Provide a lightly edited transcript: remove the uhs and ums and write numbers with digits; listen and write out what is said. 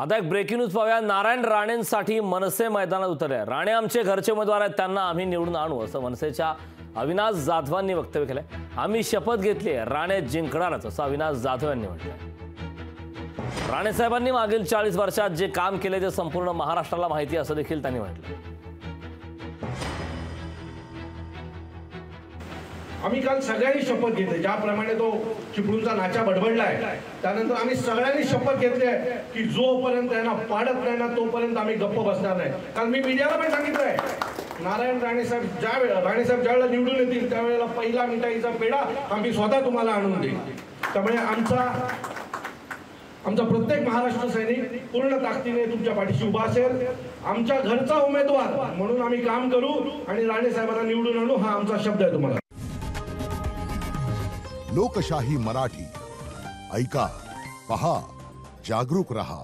आता एक breaking news पाहूया। नारायण राणेंसाठी मनसे मैदानात उतरले। राणे आमचे घरचे उमेदवार आहेत, त्यांना आम्ही निवडून आणू असं मनसेच्या अविनाश जाधवांनी वक्तव्य केलंय। आम्ही शपथ घेतली आहे, राणे जिंकणारच असं अविनाश जाधव यांनी म्हटलंय। राणे साहेबांनी मागील 40 वर्षात जे काम केले ते संपूर्ण महाराष्ट्राला माहिती असं देखील त्यांनी म्हटलं। आम्ही काल सगळ्यांनी शपथ घेतली, ज्याप्रमाणे तो चिपळूणचा नाचा बडबडलाय त्यानंतर आम्ही सगळ्यांनी शपथ घेतली आहे की जोपर्यंत त्यांना पाडत नाही ना तोपर्यंत आम्ही गप्प बसणार नाही। काल मी मीडियाला पण सांगितलंय, नारायण राणे साहेब ज्यावेळेला निवडून येतील त्यावेळेला पहिला मिठाईचा पेढा आम्ही स्वतः तुम्हाला आणून देऊ। त्यामुळे आमचा प्रत्येक महाराष्ट्र सैनिक पूर्ण ताकदीने तुमच्या पाठीशी उभा असेल। आमच्या घरचा उमेदवार म्हणून आम्ही काम करू आणि राणे साहेबांना निवडून आणू, हा आमचा शब्द आहे तुम्हाला। लोकशाही मराठी ऐका, पहा, जागरूक रहा।